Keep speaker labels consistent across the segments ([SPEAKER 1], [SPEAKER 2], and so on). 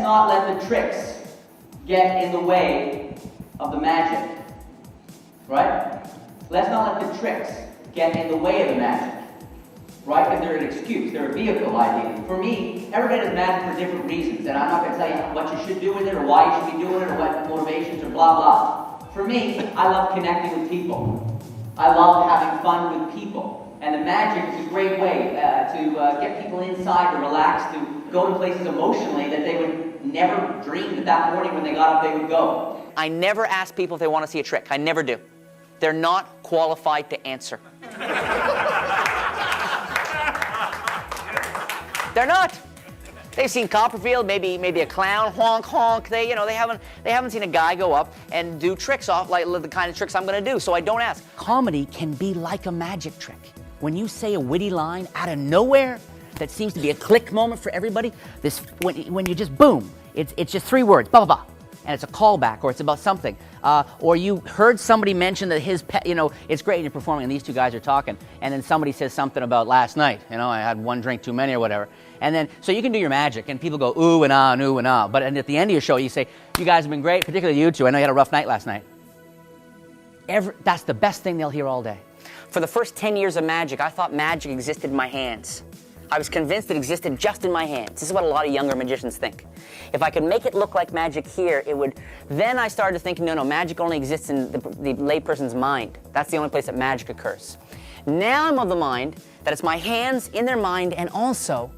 [SPEAKER 1] not let the tricks get in the way of the magic. Right? Let's not let the tricks get in the way of the magic. Right? Because they're an excuse, they're a vehicle, ideally. For me, everybody does magic for different reasons, and I'm not going to tell you what you should do with it, or why you should be doing it, or what motivations, or blah, blah. For me, I love connecting with people. I love having fun with people. And the magic is a great way to get people inside, to relax, to go to places emotionally that they would never dream that morning when they got up they would go.
[SPEAKER 2] I never ask people if they want to see a trick. I never do. They're not qualified to answer. They're not. They've seen Copperfield, maybe a clown, honk honk. They haven't seen a guy go up and do tricks off like the kind of tricks I'm going to do. So I don't ask. Comedy can be like a magic trick. When you say a witty line out of nowhere, that seems to be a click moment for everybody. When you just boom, it's just 3 words, blah blah blah, and it's a callback or it's about something. Or you heard somebody mention that his pet, it's great you're performing and these two guys are talking, and then somebody says something about last night, I had 1 drink too many or whatever. And then, so you can do your magic and people go ooh and ah, but at the end of your show you say, you guys have been great, particularly you two, I know you had a rough night last night. That's the best thing they'll hear all day. For the first 10 years of magic, I thought magic existed in my hands. I was convinced it existed just in my hands. This is what a lot of younger magicians think. If I could make it look like magic here, it would... Then I started to think, no, magic only exists in the layperson's mind. That's the only place that magic occurs. Now I'm of the mind that it's my hands in their mind, and also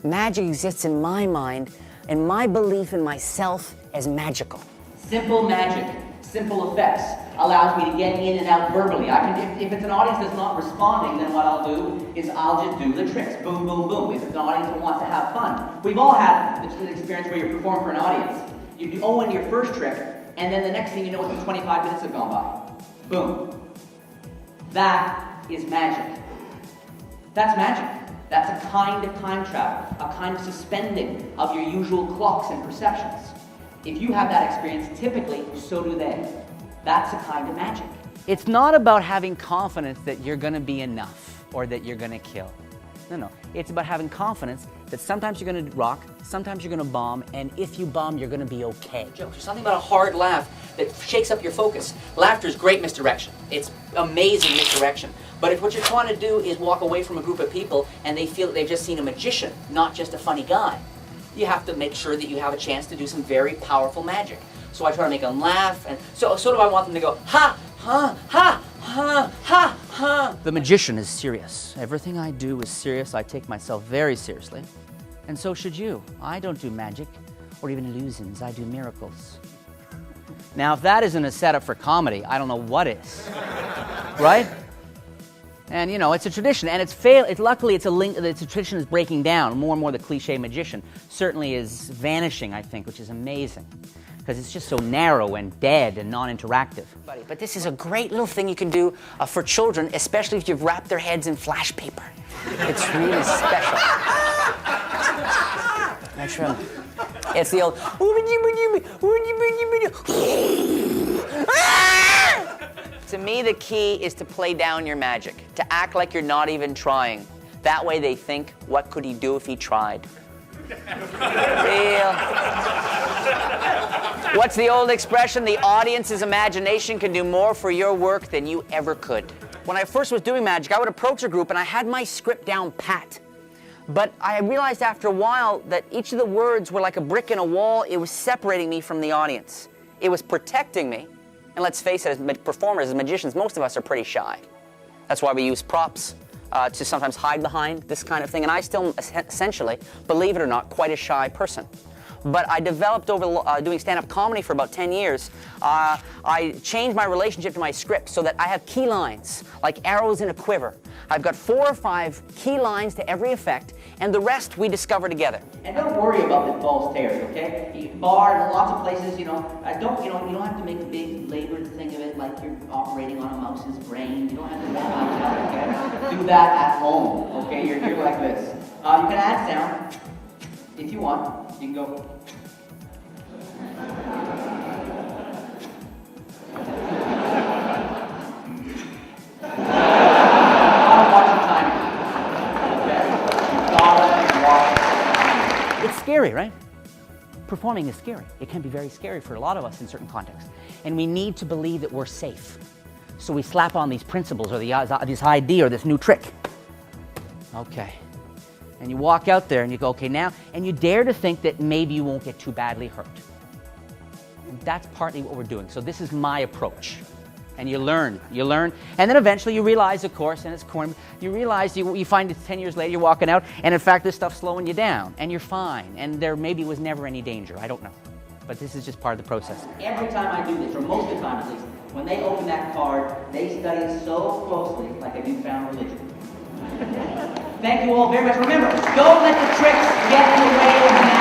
[SPEAKER 2] magic exists in my mind and my belief in myself as magical.
[SPEAKER 1] Simple magic, simple effects allows me to get in and out verbally. If it's an audience that's not responding, then what I'll do is I'll just do the tricks. Boom, boom, boom. If it's an audience that wants to have fun. We've all had an experience where you perform for an audience. You do in your first trick, and then the next thing you know, it's 25 minutes have gone by. Boom. That is magic. That's magic. That's a kind of time travel, a kind of suspending of your usual clocks and perceptions. If you have that experience, typically, so do they. That's a kind of magic.
[SPEAKER 2] It's not about having confidence that you're going to be enough or that you're going to kill. No. It's about having confidence that sometimes you're going to rock, sometimes you're going to bomb, and if you bomb, you're going to be okay. There's something about a hard laugh that shakes up your focus. Laughter is great misdirection. It's amazing misdirection. But if what you're trying to do is walk away from a group of people and they feel that they've just seen a magician, not just a funny guy, you have to make sure that you have a chance to do some very powerful magic. So I try to make them laugh, and so do I want them to go, ha, ha, ha, ha, ha, ha. The magician is serious. Everything I do is serious. I take myself very seriously. And so should you. I don't do magic or even illusions. I do miracles. Now, if that isn't a setup for comedy, I don't know what is. Right? And it's a tradition, and luckily it's a tradition is breaking down. More and more the cliche magician certainly is vanishing, I think, which is amazing. Because it's just so narrow and dead and non-interactive. But this is a great little thing you can do for children, especially if you've wrapped their heads in flash paper. It's really special. That's right. It's the old... To me, the key is to play down your magic, to act like you're not even trying. That way they think, what could he do if he tried? Real. What's the old expression? The audience's imagination can do more for your work than you ever could. When I first was doing magic, I would approach a group and I had my script down pat. But I realized after a while that each of the words were like a brick in a wall. It was separating me from the audience. It was protecting me. And let's face it, as performers, as magicians, most of us are pretty shy. That's why we use props to sometimes hide behind this kind of thing. And I still, essentially, believe it or not, quite a shy person. But I developed over doing stand-up comedy for about 10 years. I changed my relationship to my script so that I have key lines, like arrows in a quiver. I've got 4 or 5 key lines to every effect, and the rest we discover together.
[SPEAKER 1] And don't worry about the false tears, okay? Bar, lots of places, you don't have to make a big labored thing of it like you're operating on a mouse's brain. You don't have to walk like that, okay? Do that at home, okay? You're like this. You can add sound if you want. You can go.
[SPEAKER 2] It's scary, right? performing is scary. It can be very scary for a lot of us in certain contexts. And we need to believe that we're safe. So we slap on these principles or this idea or this new trick. Okay. And you walk out there and you go, okay, now, and you dare to think that maybe you won't get too badly hurt. And that's partly what we're doing. So this is my approach. And you learn, and then eventually you realize, of course, and it's corny, you realize, you find it 10 years later, you're walking out, and in fact, this stuff's slowing you down, and you're fine, and there maybe was never any danger, I don't know. But this is just part of the process.
[SPEAKER 1] Every time I do this, or most of the time at least, when they open that card, they study it so closely, like a newfound religion. Thank you all very much. Remember, don't let the tricks get in the way of